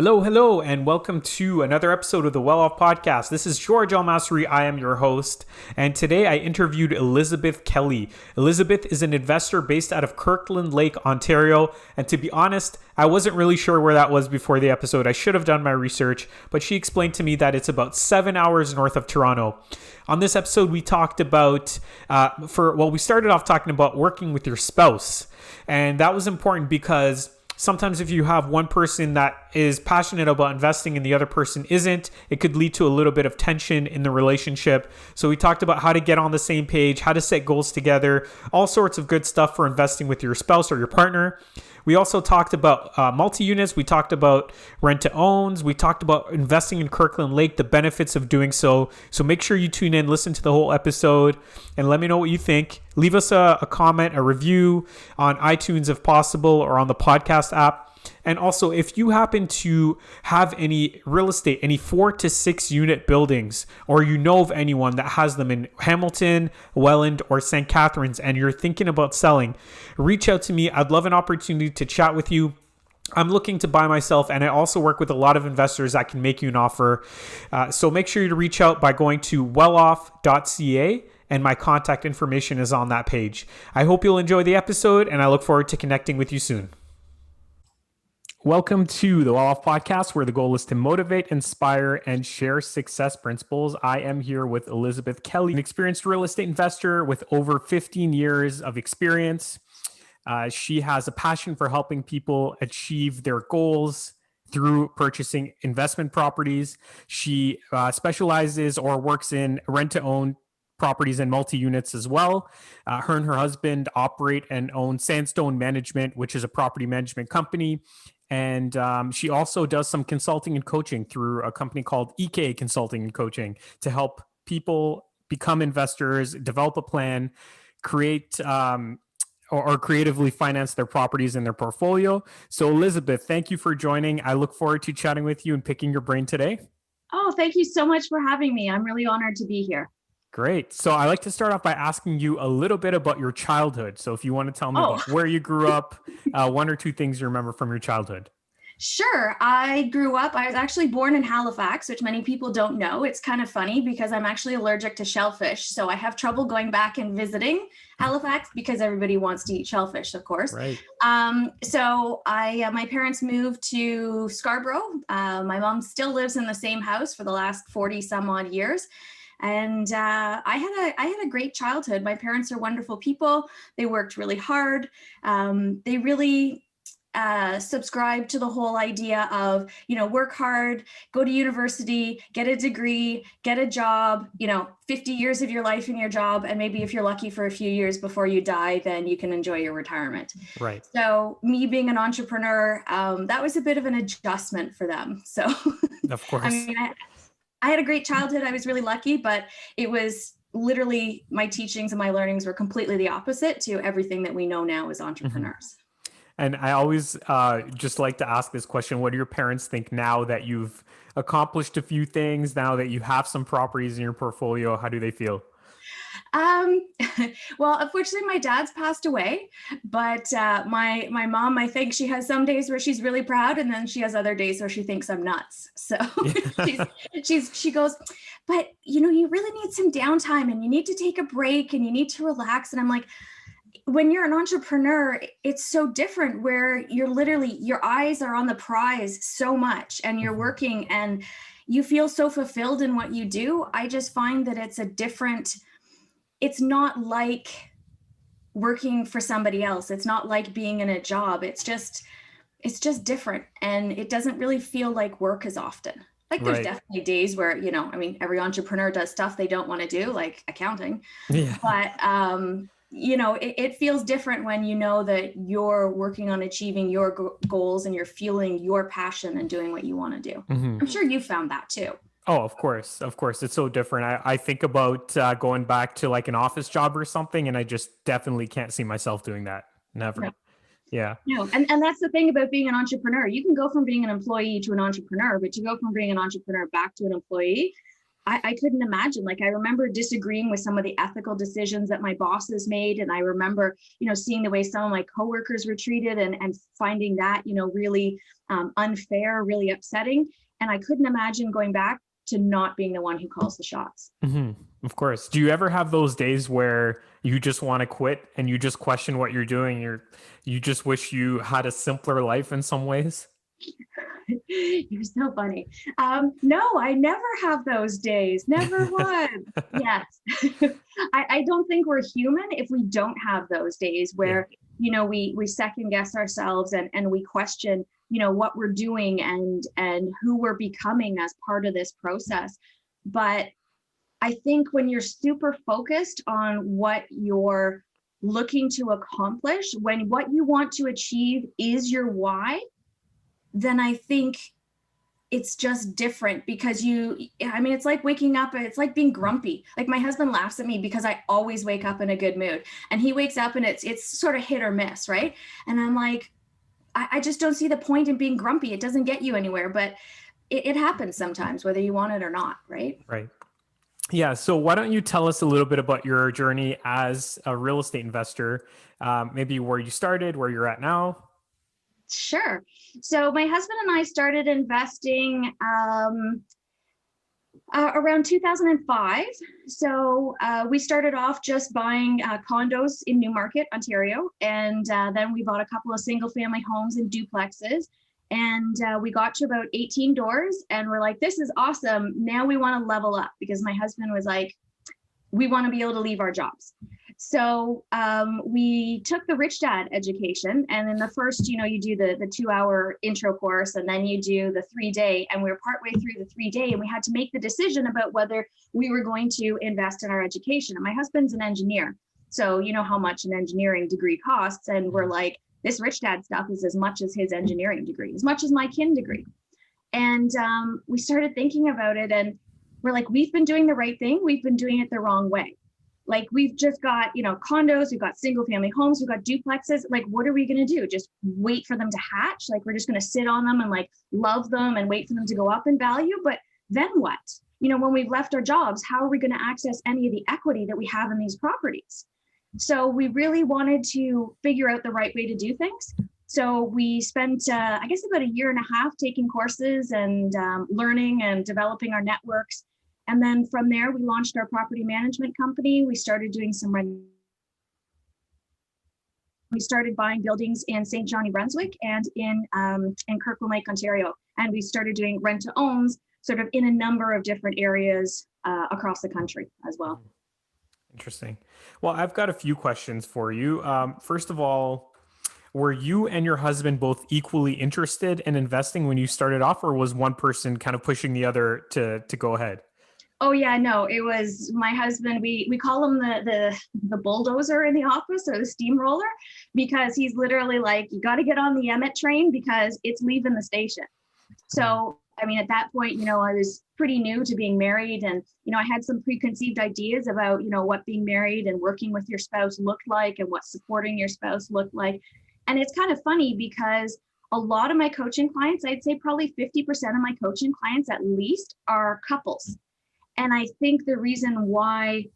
Hello, and welcome to another episode of the Well Off Podcast. This is George Masri. I am your host, and today I interviewed Elizabeth Kelly. Elizabeth is an investor based out of Kirkland Lake, Ontario, and to be honest, I wasn't really sure where that was before the episode. I should have done my research, but she explained to me that it's about 7 hours north of Toronto. On this episode, we talked about, we started off talking about working with your spouse, and that was important because sometimes if you have one person that is passionate about investing and the other person isn't, it could lead to a little bit of tension in the relationship. So we talked about how to get on the same page, how to set goals together, all sorts of good stuff for investing with your spouse or your partner. We also talked about multi-units. We talked about rent-to-owns. We talked about investing in Kirkland Lake, the benefits of doing so. So make sure you tune in, listen to the whole episode, and let me know what you think. Leave us a comment, a review on iTunes if possible, or on the podcast app. And also, if you happen to have any real estate, any 4 to 6 unit buildings, or you know of anyone that has them in Hamilton, Welland, or St. Catharines, and you're thinking about selling, reach out to me. I'd love an opportunity to chat with you. I'm looking to buy myself, and I also work with a lot of investors that can make you an offer. So make sure you reach out by going to welloff.ca, and my contact information is on that page. I hope you'll enjoy the episode, and I look forward to connecting with you soon. Welcome to the Well Off Podcast, where the goal is to motivate, inspire, and share success principles. I am here with Elizabeth Kelly, an experienced real estate investor with over 15 years of experience. She has a passion for helping people achieve their goals through purchasing investment properties. She specializes or works in rent-to-own properties and multi-units as well. Her and her husband operate and own Sandstone Management, which is a property management company. And she also does some consulting and coaching through a company called EK Consulting and Coaching to help people become investors, develop a plan, create or creatively finance their properties in their portfolio. So Elizabeth, thank you for joining. I look forward to chatting with you and picking your brain today. Oh, thank you so much for having me. I'm really honored to be here. Great. So I like to start off by asking you a little bit about your childhood. So if you want to tell me about where you grew up, 1 or 2 things you remember from your childhood. Sure. I was actually born in Halifax, which many people don't know. It's kind of funny because I'm actually allergic to shellfish. So I have trouble going back and visiting Halifax because everybody wants to eat shellfish, of course. Right. My parents moved to Scarborough. My mom still lives in the same house for the last 40 some odd years. And I had a great childhood. My parents are wonderful people. They worked really hard. They really subscribe to the whole idea of, work hard, go to university, get a degree, get a job, 50 years of your life in your job. And maybe if you're lucky for a few years before you die, then you can enjoy your retirement. Right. So me being an entrepreneur, that was a bit of an adjustment for them. So Of course. I had a great childhood. I was really lucky, but it was literally my teachings and my learnings were completely the opposite to everything that we know now as entrepreneurs. Mm-hmm. And I always just like to ask this question. What do your parents think now that you've accomplished a few things, now that you have some properties in your portfolio? How do they feel? Well, unfortunately, my dad's passed away, but my mom, I think she has some days where she's really proud, and then she has other days where she thinks I'm nuts. So she goes, but you really need some downtime, and you need to take a break, and you need to relax. And I'm like, when you're an entrepreneur, it's so different where you're literally, your eyes are on the prize so much, and you're working, and you feel so fulfilled in what you do. I just find that it's not like working for somebody else. It's not like being in a job. It's just different. And it doesn't really feel like work as often. Like there's definitely days where, every entrepreneur does stuff they don't want to do, like accounting. Yeah. But, it feels different when you know that you're working on achieving your goals and you're feeling your passion and doing what you want to do. Mm-hmm. I'm sure you found that too. Oh, of course. It's so different. I think about going back to like an office job or something, and I just definitely can't see myself doing that. Never. No. Yeah. No, and that's the thing about being an entrepreneur. You can go from being an employee to an entrepreneur, but to go from being an entrepreneur back to an employee, I couldn't imagine. Like, I remember disagreeing with some of the ethical decisions that my bosses made. And I remember, seeing the way some of my coworkers were treated and finding that, really unfair, really upsetting. And I couldn't imagine going back to not being the one who calls the shots. Mm-hmm. Of course. Do you ever have those days where you just want to quit and you just question what you're doing? You just wish you had a simpler life in some ways? You're so funny. No, I never have those days. Never once. Yes. I don't think we're human if we don't have those days where, we second guess ourselves and we question, what we're doing and who we're becoming as part of this process. But I think when you're super focused on what you're looking to accomplish, when what you want to achieve is your why, then I think it's just different because it's like waking up, it's like being grumpy. Like, my husband laughs at me because I always wake up in a good mood, and he wakes up and it's sort of hit or miss, right? And I'm like, I just don't see the point in being grumpy. It doesn't get you anywhere, but it happens sometimes, whether you want it or not, right? Right. Yeah. So why don't you tell us a little bit about your journey as a real estate investor, maybe where you started, where you're at now? Sure. So my husband and I started investing around 2005. So we started off just buying condos in Newmarket, Ontario. And then we bought a couple of single family homes and duplexes. And we got to about 18 doors and we're like, this is awesome. Now we want to level up, because my husband was like, we want to be able to leave our jobs. So we took the Rich Dad education, and in the first, you do the 2-hour intro course, and then you do the 3-day, and we were partway through the 3-day, and we had to make the decision about whether we were going to invest in our education. And my husband's an engineer, so you know how much an engineering degree costs, and we're like, this Rich Dad stuff is as much as his engineering degree, as much as my kin degree. And we started thinking about it, and we're like, we've been doing the right thing, we've been doing it the wrong way. Like, we've just got, condos, we've got single family homes, we've got duplexes. Like, what are we going to do? Just wait for them to hatch? Like, we're just going to sit on them and like love them and wait for them to go up in value. But then what? When we've left our jobs, how are we going to access any of the equity that we have in these properties? So we really wanted to figure out the right way to do things. So we spent, I guess, about 1.5 years taking courses and learning and developing our networks. And then from there, we launched our property management company. We started doing we started buying buildings in St. John, New Brunswick, and in Kirkland Lake, Ontario. And we started doing rent to owns sort of in a number of different areas across the country as well. Interesting. Well, I've got a few questions for you. First of all, were you and your husband both equally interested in investing when you started off, or was one person kind of pushing the other to go ahead? Oh yeah, no, it was my husband. We call him the bulldozer in the office, or the steamroller, because he's literally like, you got to get on the Emmett train because it's leaving the station. So, I mean, at that point, I was pretty new to being married, and, I had some preconceived ideas about, what being married and working with your spouse looked like and what supporting your spouse looked like. And it's kind of funny because a lot of my coaching clients, I'd say probably 50% of my coaching clients at least, are couples. And I think the reason why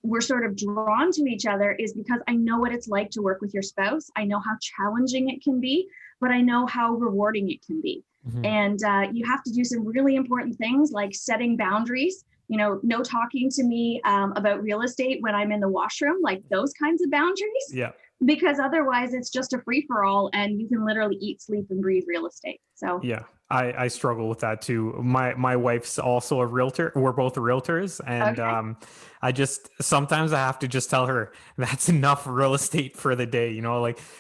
we're sort of drawn to each other is because I know what it's like to work with your spouse. I know how challenging it can be, but I know how rewarding it can be. Mm-hmm. And you have to do some really important things like setting boundaries, no talking to me about real estate when I'm in the washroom, like those kinds of boundaries. Yeah. Because otherwise it's just a free for all and you can literally eat, sleep, and breathe real estate. So yeah, I struggle with that too. My wife's also a realtor. We're both realtors, and okay. Sometimes I have to just tell her that's enough real estate for the day.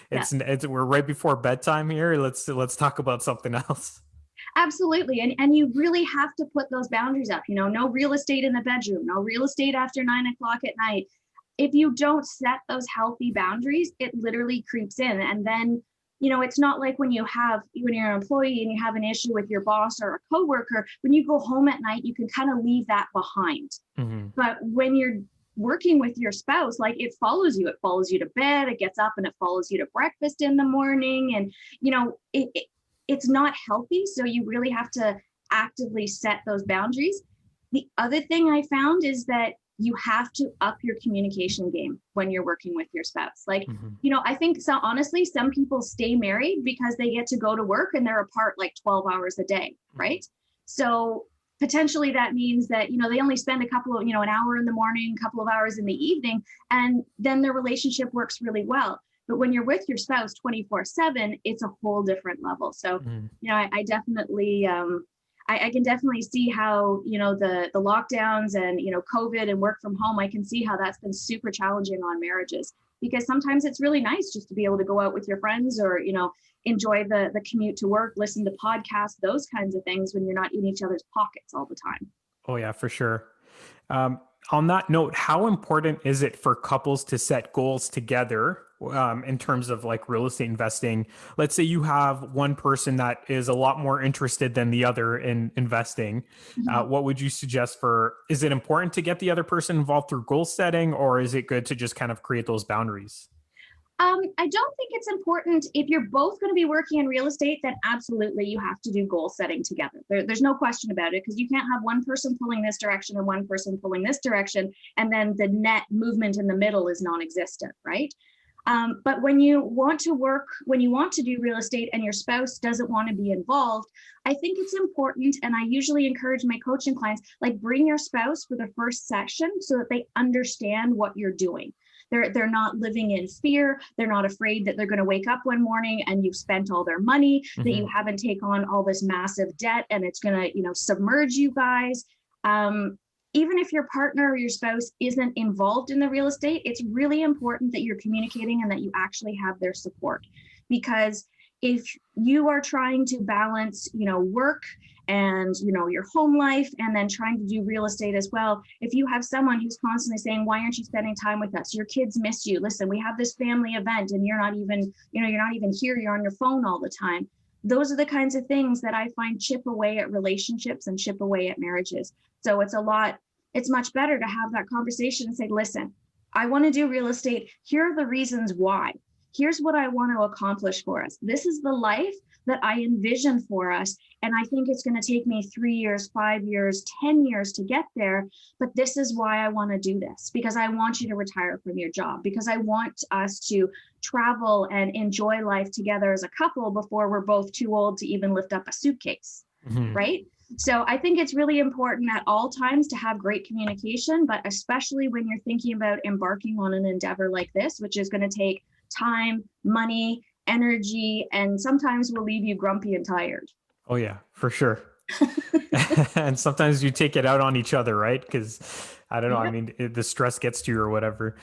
It's we're right before bedtime here. Let's talk about something else. Absolutely. And you really have to put those boundaries up, no real estate in the bedroom, no real estate after 9 o'clock at night. If you don't set those healthy boundaries, it literally creeps in. And then, it's not like when you're an employee and you have an issue with your boss or a coworker, when you go home at night, you can kind of leave that behind. Mm-hmm. But when you're working with your spouse, like it follows you to bed, it gets up and it follows you to breakfast in the morning. And, it's not healthy. So you really have to actively set those boundaries. The other thing I found is that you have to up your communication game when you're working with your spouse. Like, I think honestly, some people stay married because they get to go to work and they're apart like 12 hours a day, right? So potentially that means that, they only spend a couple of, an hour in the morning, a couple of hours in the evening, and then their relationship works really well. But when you're with your spouse 24/7, it's a whole different level. So, I definitely, I can definitely see how, the lockdowns and, COVID and work from home, I can see how that's been super challenging on marriages, because sometimes it's really nice just to be able to go out with your friends or, enjoy the commute to work, listen to podcasts, those kinds of things when you're not in each other's pockets all the time. Oh yeah, for sure. On that note, how important is it for couples to set goals together in terms of like real estate investing? Let's say you have one person that is a lot more interested than the other in investing. What would you suggest is it important to get the other person involved through goal setting, or is it good to just kind of create those boundaries? I don't think it's important. If you're both going to be working in real estate, then absolutely you have to do goal setting together. There's no question about it, because you can't have one person pulling this direction and one person pulling this direction, and then the net movement in the middle is non-existent, right? But when you want to do real estate and your spouse doesn't want to be involved, I think it's important, and I usually encourage my coaching clients, like, bring your spouse for the first session so that they understand what you're doing. They're not living in fear. They're not afraid that they're going to wake up one morning and you've spent all their money, that you haven't taken on all this massive debt and it's going to, submerge you guys. Even if your partner or your spouse isn't involved in the real estate, it's really important that you're communicating and that you actually have their support. Because if you are trying to balance, work and, your home life, and then trying to do real estate as well, if you have someone who's constantly saying, why aren't you spending time with us? Your kids miss you. Listen, we have this family event and you're not even here. You're on your phone all the time. Those are the kinds of things that I find chip away at relationships and chip away at marriages. So it's much better to have that conversation and say, listen, I want to do real estate. Here are the reasons why. Here's what I want to accomplish for us. This is the life that I envision for us. And I think it's going to take me 3 years, 5 years, 10 years to get there. But this is why I want to do this, because I want you to retire from your job, because I want us to travel and enjoy life together as a couple before we're both too old to even lift up a suitcase, right? So I think it's really important at all times to have great communication, but especially when you're thinking about embarking on an endeavor like this, which is going to take time, money, energy, and sometimes will leave you grumpy and tired. Oh yeah, for sure. And sometimes you take it out on each other, right? Because I don't know, I mean, the stress gets to you or whatever.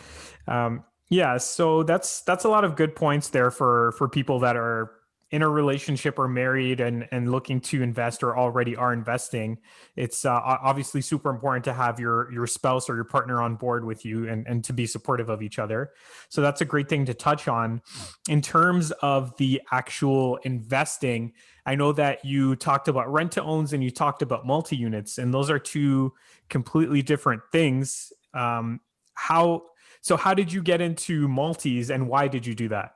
Yeah, so that's a lot of good points there for people that are in a relationship or married and looking to invest or already are investing. It's obviously super important to have your spouse or your partner on board with you and to be supportive of each other. So that's a great thing to touch on. In terms of the actual investing, I know that you talked about rent to owns and you talked about multi-units, and those are two completely different things. How did you get into multis and why did you do that?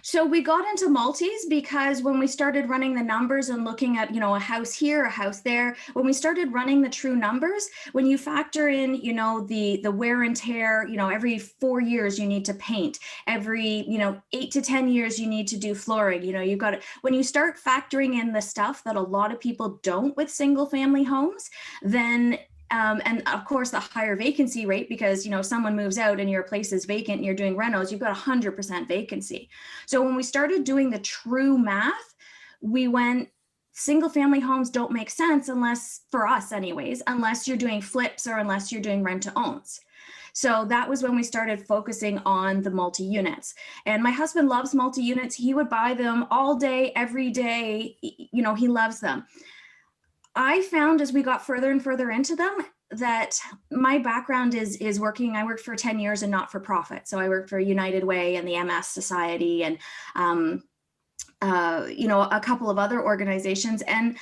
So we got into multis because when we started running the numbers and looking at, a house here, a house there, when we started running the true numbers, when you factor in, the wear and tear, every 4 years you need to paint, every, 8 to 10 years you need to do flooring, you've got to, when you start factoring in the stuff that a lot of people don't with single family homes, then and of course, the higher vacancy rate, because, someone moves out and your place is vacant and you're doing renos, you've got 100% vacancy. So when we started doing the true math, we went, single family homes don't make sense for us anyways, unless you're doing flips or unless you're doing rent to owns. So that was when we started focusing on the multi-units. And my husband loves multi-units. He would buy them all day, every day. He loves them. I found as we got further and further into them that my background is working. I worked for 10 years in not-for-profit. So I worked for United Way and the MS Society and, a couple of other organizations. And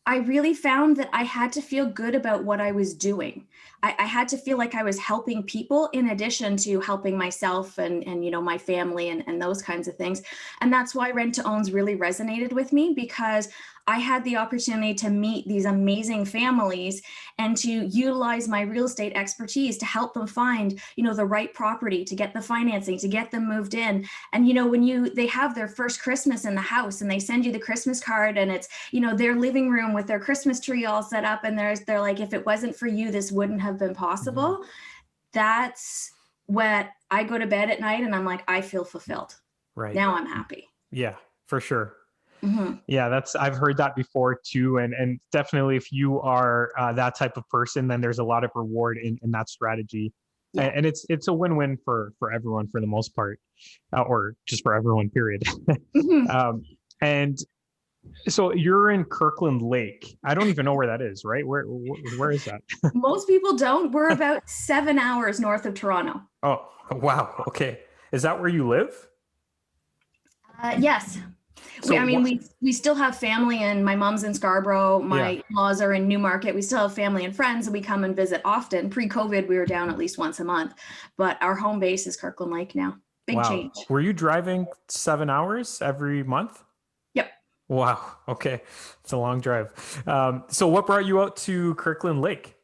I really found that I had to feel good about what I was doing. I had to feel like I was helping people in addition to helping myself and my family and those kinds of things. And that's why rent to owns really resonated with me, because I had the opportunity to meet these amazing families and to utilize my real estate expertise to help them find, the right property, to get the financing, to get them moved in. And, when they have their first Christmas in the house and they send you the Christmas card and it's, their living room with their Christmas tree all set up. And they're like, if it wasn't for you, this wouldn't have been possible. Mm-hmm. That's what I go to bed at night and I'm like, I feel fulfilled. Right. Now I'm happy. Yeah, for sure. Mm-hmm. Yeah, I've heard that before too. And definitely if you are that type of person, then there's a lot of reward in that strategy. Yeah. And it's a win-win for everyone for the most part, or just for everyone, period. Mm-hmm. And so you're in Kirkland Lake. I don't even know where that is, right? Where is that? Most people don't. We're about 7 hours north of Toronto. Oh, wow. Okay. Is that where you live? Yes. So we still have family, and my mom's in Scarborough. My in-laws are in Newmarket. We still have family and friends, and we come and visit often. Pre-COVID, we were down at least once a month, but our home base is Kirkland Lake now. Big change. Were you driving 7 hours every month? Yep. Wow. Okay. It's a long drive. So what brought you out to Kirkland Lake?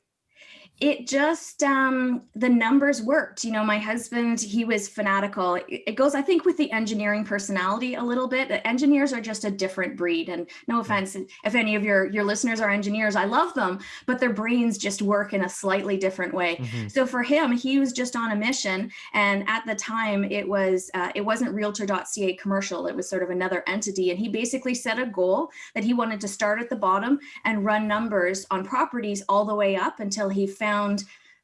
It just, the numbers worked. My husband, he was fanatical. It goes, I think, with the engineering personality a little bit. The engineers are just a different breed. And no offense, if any of your listeners are engineers, I love them, but their brains just work in a slightly different way. Mm-hmm. So for him, he was just on a mission. And at the time it wasn't Realtor.ca commercial. It was sort of another entity. And he basically set a goal that he wanted to start at the bottom and run numbers on properties all the way up until he found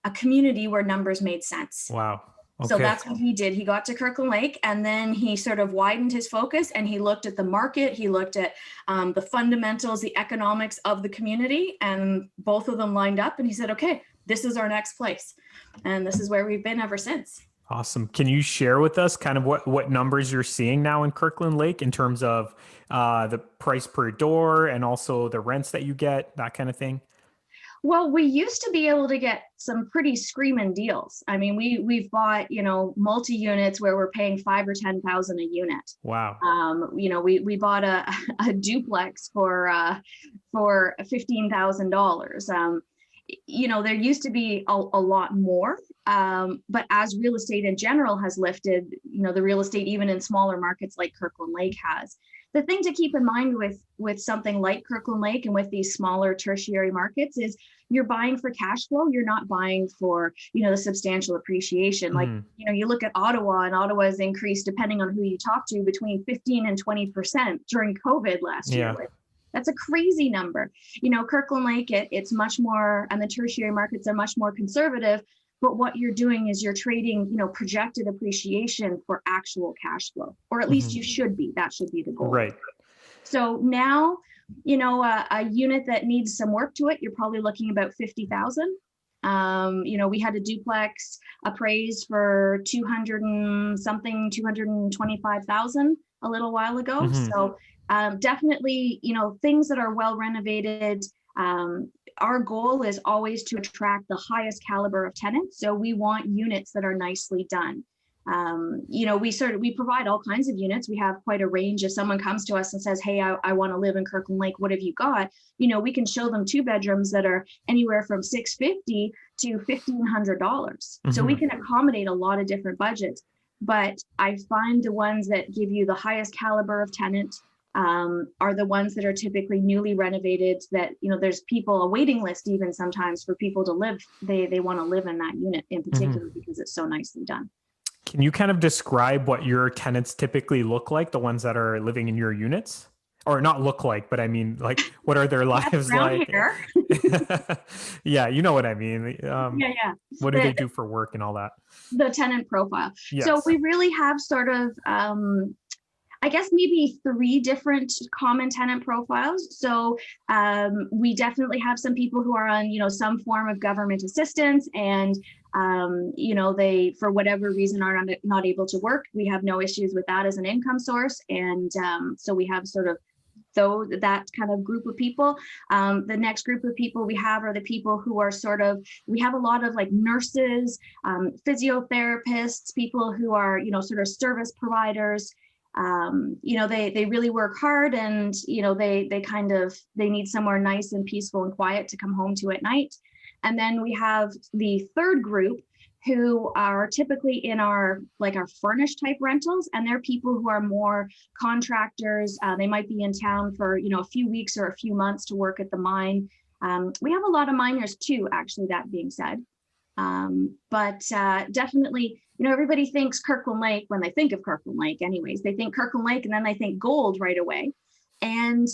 a community where numbers made sense. Wow. Okay. So that's what he did. He got to Kirkland Lake and then he sort of widened his focus and he looked at the market. He looked at the fundamentals, the economics of the community, and both of them lined up. And he said, okay, this is our next place. And this is where we've been ever since. Awesome. Can you share with us kind of what numbers you're seeing now in Kirkland Lake in terms of the price per door and also the rents that you get, that kind of thing? Well, we used to be able to get some pretty screaming deals. I mean, we've bought, multi-units where we're paying $5,000 or $10,000 a unit. Wow. We bought a duplex for $15,000. There used to be a lot more, but as real estate in general has lifted, the real estate even in smaller markets like Kirkland Lake has. The thing to keep in mind with something like Kirkland Lake and with these smaller tertiary markets is you're buying for cash flow. You're not buying for, the substantial appreciation. Like, you look at Ottawa, and Ottawa has increased, depending on who you talk to, between 15 and 20% during COVID last year. That's a crazy number. Kirkland Lake, it's much more, and the tertiary markets are much more conservative. But what you're doing is you're trading, projected appreciation for actual cash flow, or at least you should be. That should be the goal. Right. So now, a unit that needs some work to it, you're probably looking about $50,000. We had a duplex appraised for 225,000 a little while ago. Mm-hmm. So definitely, things that are well renovated. Our goal is always to attract the highest caliber of tenants. So we want units that are nicely done. We provide all kinds of units. We have quite a range. If someone comes to us and says, hey, I want to live in Kirkland Lake, what have you got? We can show them 2 bedrooms that are anywhere from $650 to $1,500. Mm-hmm. So we can accommodate a lot of different budgets. But I find the ones that give you the highest caliber of tenant are the ones that are typically newly renovated, that, there's a waiting list even sometimes for people to live. They want to live in that unit in particular because it's so nicely done. Can you kind of describe what your tenants typically look like, the ones that are living in your units? Or not look like, but I mean, like, what are their lives like? Yeah, you know what I mean. What do they do for work and all that? The tenant profile. Yes. So we really have sort of, I guess maybe 3 different common tenant profiles. So we definitely have some people who are on, some form of government assistance, and they, for whatever reason, are not able to work. We have no issues with that as an income source. And so we have sort of that kind of group of people. The next group of people we have are the people who are we have a lot of like nurses, physiotherapists, people who are, sort of service providers. They really work hard, and they need somewhere nice and peaceful and quiet to come home to at night. And then we have the third group, who are typically in our furnished type rentals, and they're people who are more contractors. They might be in town for a few weeks or a few months to work at the mine. We have a lot of miners too, actually, that being said. But definitely, everybody thinks Kirkland Lake when they think of Kirkland Lake. Anyways, they think Kirkland Lake and then they think gold right away. And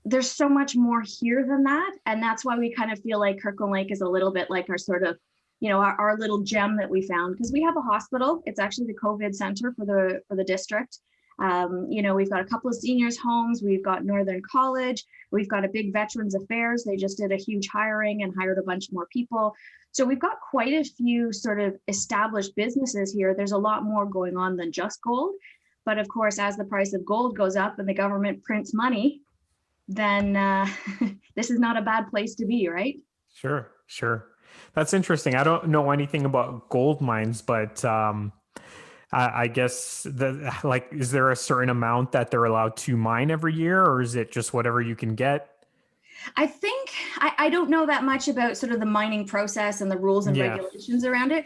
there's so much more here than that. And that's why we kind of feel like Kirkland Lake is a little bit like our sort of, our little gem that we found, because we have a hospital. It's actually the COVID center for the district. We've got a couple of seniors homes. We've got Northern College. We've got a big Veterans Affairs. They just did a huge hiring and hired a bunch more people. So we've got quite a few sort of established businesses here. There's a lot more going on than just gold. But of course, as the price of gold goes up and the government prints money, then this is not a bad place to be, right? Sure. That's interesting. I don't know anything about gold mines, but I guess is there a certain amount that they're allowed to mine every year, or is it just whatever you can get? I think I don't know that much about sort of the mining process and the rules and regulations around it.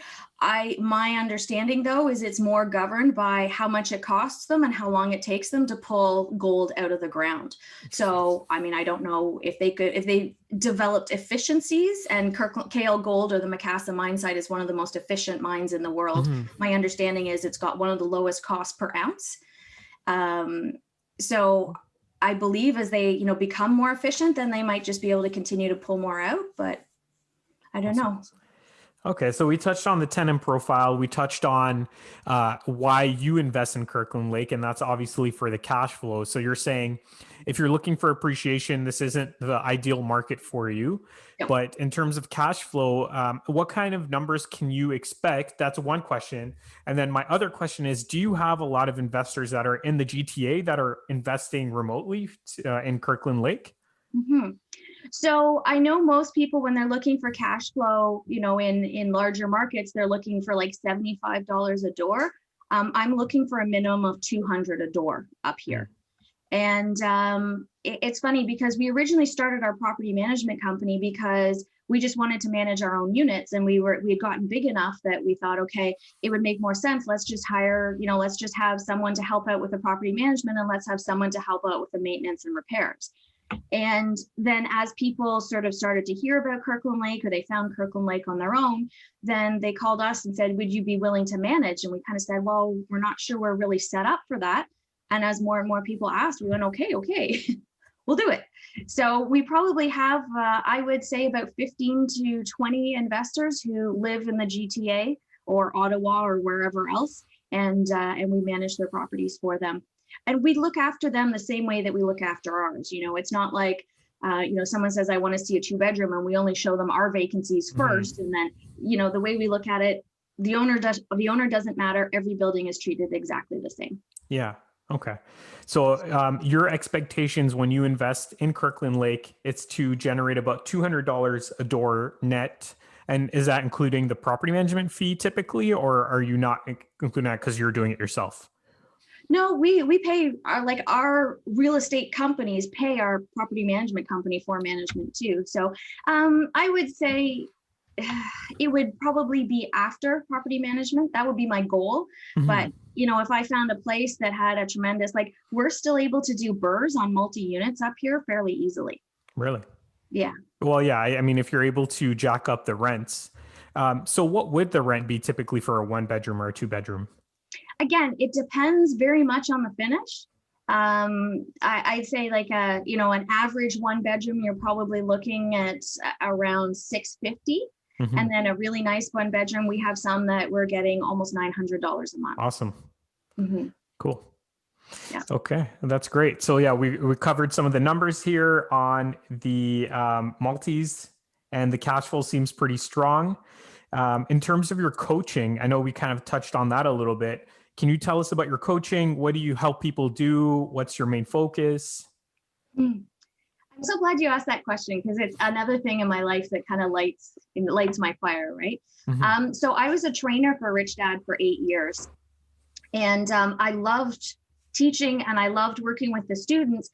My understanding, though, is it's more governed by how much it costs them and how long it takes them to pull gold out of the ground. So, I don't know if they developed efficiencies, and KL Gold or the Macassa mine site is one of the most efficient mines in the world. Mm-hmm. My understanding is it's got one of the lowest costs per ounce. So I believe as they, become more efficient, then they might just be able to continue to pull more out, but I don't know. Okay, so we touched on the tenant profile. We touched on why you invest in Kirkland Lake, and that's obviously for the cash flow. So you're saying if you're looking for appreciation, this isn't the ideal market for you. Yep. But in terms of cash flow, what kind of numbers can you expect? That's one question. And then my other question is, do you have a lot of investors that are in the GTA that are investing remotely in Kirkland Lake? Mm-hmm. So I know most people, when they're looking for cash flow, in larger markets, they're looking for like $75 a door. I'm looking for a minimum of $200 a door up here. And it's funny because we originally started our property management company because we just wanted to manage our own units, and we had gotten big enough that we thought, okay, it would make more sense. Let's just hire, let's just have someone to help out with the property management, and let's have someone to help out with the maintenance and repairs. And then as people sort of started to hear about Kirkland Lake, or they found Kirkland Lake on their own, then they called us and said, would you be willing to manage? And we kind of said, well, we're not sure we're really set up for that. And as more and more people asked, we went, okay, we'll do it. So we probably have, I would say, about 15 to 20 investors who live in the GTA or Ottawa or wherever else, and we manage their properties for them. And we look after them the same way that we look after ours. It's not like, someone says, I want to see a 2-bedroom, and we only show them our vacancies first. Mm-hmm. And then, the way we look at it, the owner doesn't matter. Every building is treated exactly the same. Yeah. Okay. So your expectations when you invest in Kirkland Lake, it's to generate about $200 a door net. And is that including the property management fee typically, or are you not including that because you're doing it yourself? No, we pay our real estate companies pay our property management company for management too. So I would say it would probably be after property management. That would be my goal. Mm-hmm. But if I found a place that had a tremendous, we're still able to do BRRRRs on multi-units up here fairly easily. Really? Yeah. Well, yeah. I mean, if you're able to jack up the rents, so what would the rent be typically for a 1-bedroom or a 2-bedroom? Again, it depends very much on the finish. I'd say an average 1-bedroom, you're probably looking at around $650. Mm-hmm. And then a really nice 1-bedroom, we have some that we're getting almost $900 a month. Awesome. Mm-hmm. Cool. Yeah. Okay. That's great. So yeah, we covered some of the numbers here on the multis, and the cash flow seems pretty strong. In terms of your coaching, I know we kind of touched on that a little bit. Can you tell us about your coaching? What do you help people do? What's your main focus? I'm so glad you asked that question, because it's another thing in my life that kind of lights my fire, right? Mm-hmm. So I was a trainer for Rich Dad for 8 years, and I loved teaching and I loved working with the students.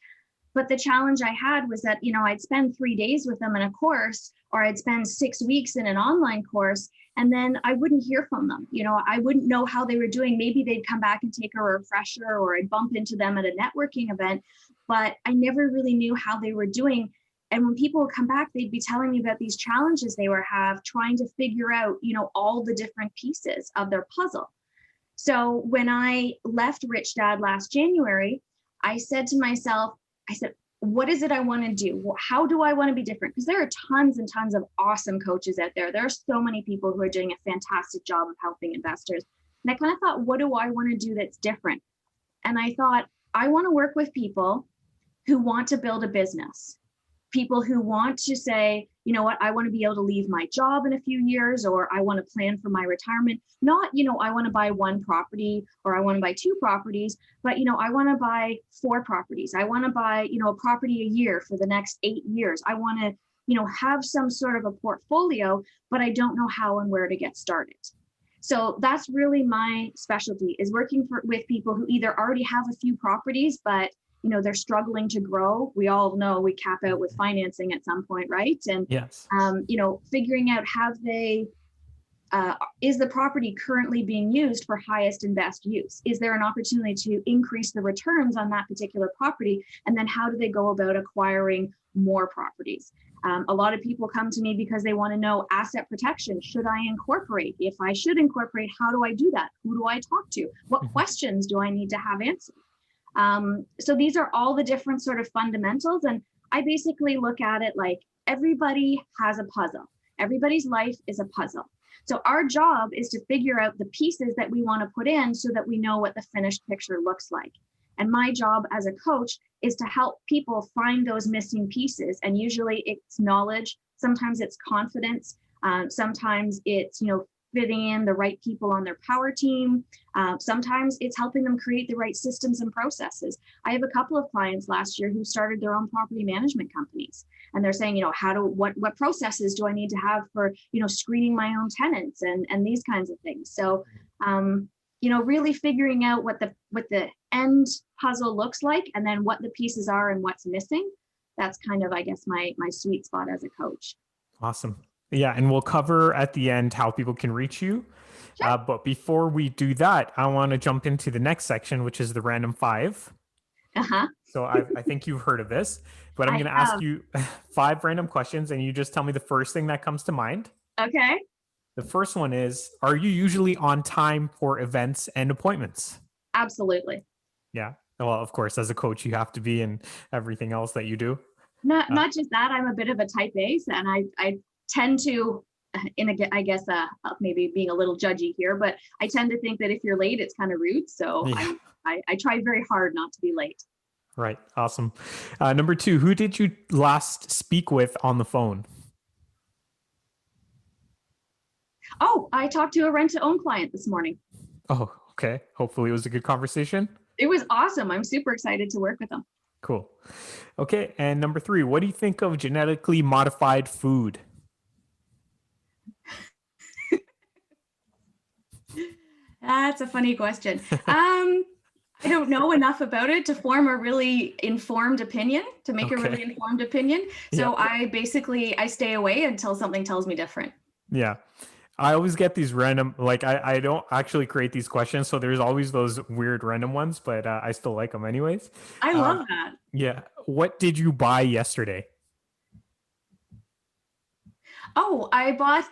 But the challenge I had was that, I'd spend 3 days with them in a course, or I'd spend 6 weeks in an online course, and then I wouldn't hear from them. I wouldn't know how they were doing. Maybe they'd come back and take a refresher, or I'd bump into them at a networking event, but I never really knew how they were doing. And when people would come back, they'd be telling me about these challenges they were trying to figure out, all the different pieces of their puzzle. So when I left Rich Dad last January, I said to myself, what is it I want to do? How do I want to be different? Because there are tons and tons of awesome coaches out there. There are so many people who are doing a fantastic job of helping investors. And I kind of thought, what do I want to do that's different? And I thought, I want to work with people who want to build a business, people who want to say, you know what, I want to be able to leave my job in a few years, or I want to plan for my retirement. Not, I want to buy one property or I want to buy 2 properties, but, I want to buy 4 properties. I want to buy, a property a year for the next 8 years. I want to, have some sort of a portfolio, but I don't know how and where to get started. So that's really my specialty, is working with people who either already have a few properties, but they're struggling to grow. We all know we cap out with financing at some point, right? And yes, figuring out is the property currently being used for highest and best use? Is there an opportunity to increase the returns on that particular property? And then how do they go about acquiring more properties? A lot of people come to me because they want to know asset protection. Should I incorporate? If I should incorporate, how do I do that? Who do I talk to? What questions do I need to have answered? So these are all the different sort of fundamentals. And I basically look at it like everybody has a puzzle. Everybody's life is a puzzle. So our job is to figure out the pieces that we want to put in so that we know what the finished picture looks like. And my job as a coach is to help people find those missing pieces. And usually it's knowledge. Sometimes it's confidence. Sometimes it's, fitting in the right people on their power team. Sometimes it's helping them create the right systems and processes. I have a couple of clients last year who started their own property management companies. And they're saying, what processes do I need to have for, screening my own tenants and these kinds of things. So, really figuring out what the end puzzle looks like, and then what the pieces are and what's missing. That's kind of, I guess, my sweet spot as a coach. Awesome. Yeah, and we'll cover at the end how people can reach you. Sure. But before we do that, I want to jump into the next section, which is the random 5. Uh-huh. So I think you've heard of this, but I'm going to ask you 5 random questions, and you just tell me the first thing that comes to mind. Okay. The first one is, are you usually on time for events and appointments? Absolutely. Yeah. Well, of course, as a coach, you have to be in everything else that you do. Not just that, I'm a bit of a type A, and I tend to, maybe being a little judgy here, but I tend to think that if you're late, it's kind of rude. So yeah. I try very hard not to be late. Right. Awesome. Number 2, who did you last speak with on the phone? Oh, I talked to a rent-to-own client this morning. Oh, okay. Hopefully it was a good conversation. It was awesome. I'm super excited to work with them. Cool. Okay. And number 3, what do you think of genetically modified food? That's a funny question. I don't know enough about it to form a really informed opinion, to make a really informed opinion. So I stay away until something tells me different. Yeah. I always get these random, I don't actually create these questions. So there's always those weird random ones, but I still like them anyways. I love that. Yeah. What did you buy yesterday? Oh, I bought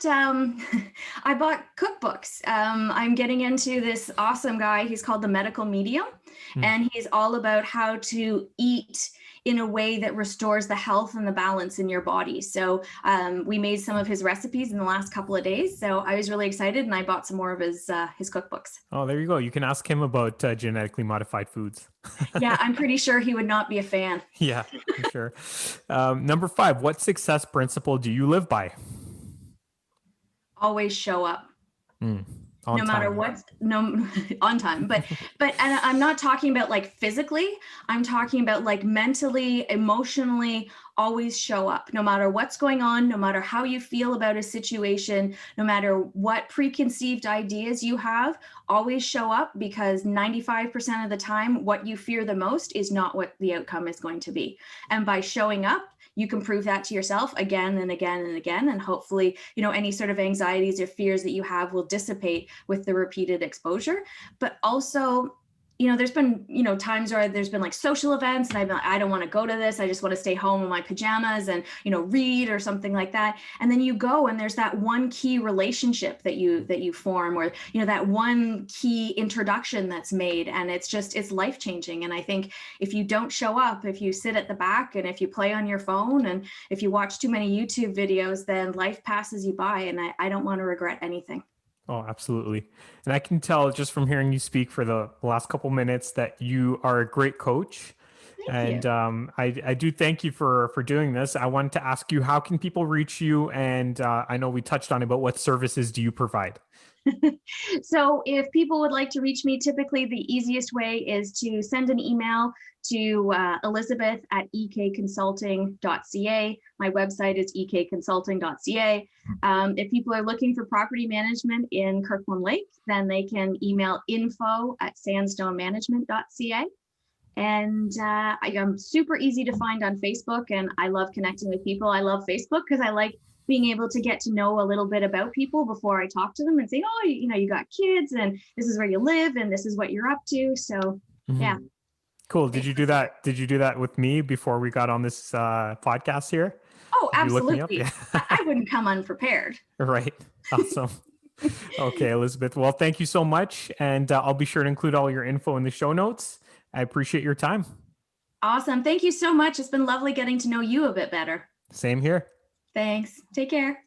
cookbooks. I'm getting into this awesome guy. He's called The Medical Medium, and he's all about how to eat in a way that restores the health and the balance in your body. So we made some of his recipes in the last couple of days. So I was really excited, and I bought some more of his cookbooks. Oh, there you go. You can ask him about genetically modified foods. Yeah, I'm pretty sure he would not be a fan. Yeah, for sure. Number 5, what success principle do you live by? Always show up. On no matter time. what, no on time, and I'm not talking about like physically, I'm talking about like mentally, emotionally, always show up no matter what's going on, no matter how you feel about a situation, no matter what preconceived ideas you have, always show up, because 95% of the time what you fear the most is not what the outcome is going to be. And by showing up, you can prove that to yourself again and again and again. And hopefully, any sort of anxieties or fears that you have will dissipate with the repeated exposure. But also, there's been, times where there's been like social events and I've been like, I don't want to go to this. I just want to stay home in my pajamas and, read or something like that. And then you go and there's that one key relationship that you form, or, that one key introduction that's made. And it's life-changing. And I think if you don't show up, if you sit at the back and if you play on your phone and if you watch too many YouTube videos, then life passes you by. And I don't want to regret anything. Oh, absolutely. And I can tell just from hearing you speak for the last couple minutes that you are a great coach. Thank you. I do thank you for doing this. I wanted to ask you, how can people reach you? And I know we touched on it, but what services do you provide? So if people would like to reach me, typically the easiest way is to send an email to elizabeth@ekconsulting.ca. My website is ekconsulting.ca. If people are looking for property management in Kirkland Lake, then they can email info@sandstonemanagement.ca. And I'm super easy to find on Facebook, and I love connecting with people. I love Facebook because I like being able to get to know a little bit about people before I talk to them and say, oh, you got kids and this is where you live and this is what you're up to. So yeah. Cool. Did you do that? Did you do that with me before we got on this podcast here? Oh, Did you look me up? absolutely. Yeah. I wouldn't come unprepared. Right. Awesome. Okay, Elizabeth. Well, thank you so much. And I'll be sure to include all your info in the show notes. I appreciate your time. Awesome. Thank you so much. It's been lovely getting to know you a bit better. Same here. Thanks. Take care.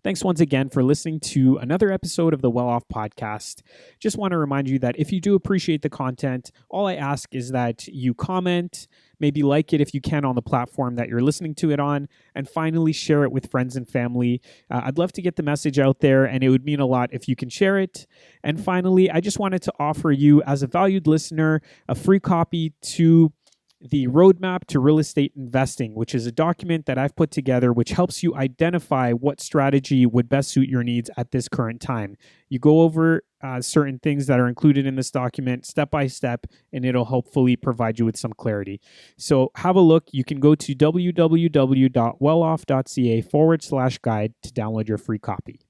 Thanks once again for listening to another episode of the Well Off Podcast. Just want to remind you that if you do appreciate the content, all I ask is that you comment, maybe like it if you can on the platform that you're listening to it on, and finally share it with friends and family. I'd love to get the message out there, and it would mean a lot if you can share it. And finally, I just wanted to offer you, as a valued listener, a free copy to the Roadmap to Real Estate Investing, which is a document that I've put together which helps you identify what strategy would best suit your needs at this current time. You go over certain things that are included in this document step by step, and it'll hopefully provide you with some clarity. So have a look. You can go to www.welloff.ca/guide to download your free copy.